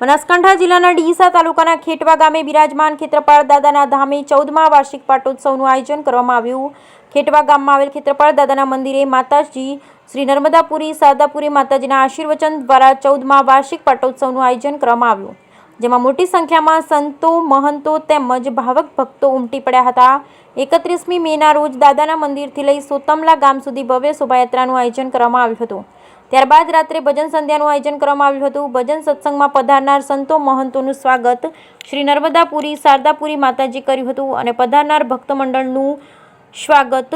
બનાસકાંઠા જિલ્લાના ડીસા તાલુકાના ખેટવા ગામે બિરાજમાન ખેત્રપાળ દાદાના ધામે 14મા વાર્ષિક પાટોત્સવનું આયોજન કરવામાં આવ્યું। ખેટવા ગામમાં આવેલ ખેત્રપાળ દાદાના મંદિરે માતાજી શ્રી નર્મદાપુરી શારદાપુરી માતાજીના આશીર્વચન દ્વારા 14મા વાર્ષિક પાટોત્સવનું આયોજન કરવામાં આવ્યું, જેમાં મોટી સંખ્યામાં સંતો, મહંતો તેમજ ભાવક ભક્તો ઉમટી પડ્યા હતા। 31મી મેના રોજ દાદાના મંદિરથી લઈ સોતમલા ગામ સુધી ભવ્ય શોભાયાત્રાનું આયોજન કરવામાં આવ્યું હતું। ત્યારબાદ રાત્રે ભજન સંધ્યાનું આયોજન કરવામાં આવ્યું હતું। ભજન સત્સંગમાં પધારનાર સંતો મહંતોનું સ્વાગત શ્રી નર્મદાપુરી શારદાપુરી માતાજી કર્યું હતું અને પધારનાર ભક્ત મંડળનું સ્વાગત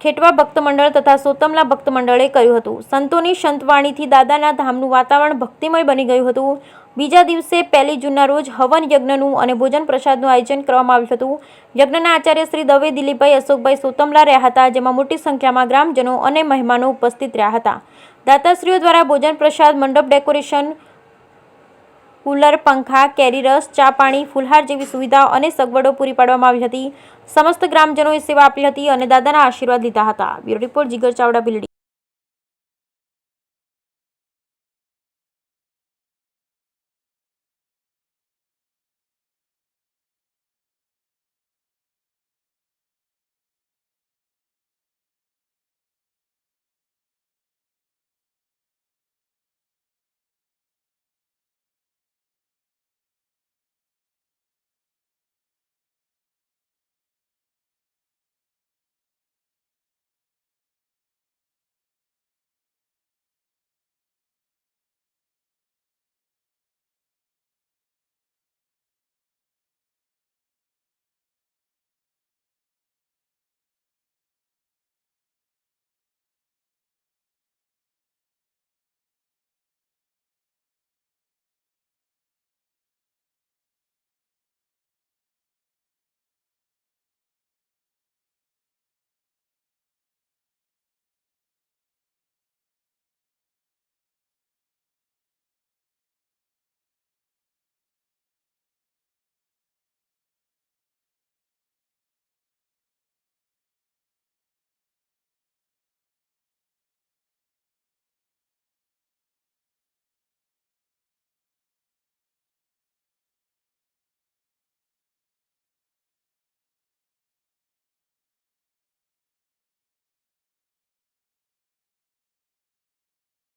ખેટવા ભક્ત મંડળ તથા સોતમલા ભક્ત મંડળે કર્યું હતું। સંતોની સંતવાણીથી દાદાના ધામનું વાતાવરણ ભક્તિમય બની ગયું હતું। બીજા દિવસે 1 જૂનના રોજ હવન યજ્ઞનું અને ભોજન પ્રસાદનું આયોજન કરવામાં આવ્યું હતું। યજ્ઞના આચાર્ય શ્રી દવે દિલીપભાઈ અશોકભાઈ સોતમલા રહ્યા હતા, જેમાં મોટી સંખ્યામાં ગ્રામજનો અને મહેમાનો ઉપસ્થિત રહ્યા હતા। દાતાશ્રીઓ દ્વારા ભોજન પ્રસાદ, મંડપ ડેકોરેશન, કુલર, પંખા, કેરી રસ, ચા પાણી, ફૂલહાર જેવી સુવિધાઓ અને સગવડો પૂરી પાડવામાં આવી હતી। સમસ્ત ગ્રામજનોએ સેવા આપી હતી અને દાદાના આશીર્વાદ લીધા હતા। બ્યુરો રિપોર્ટ જીગર ચાવડા, બિલડી।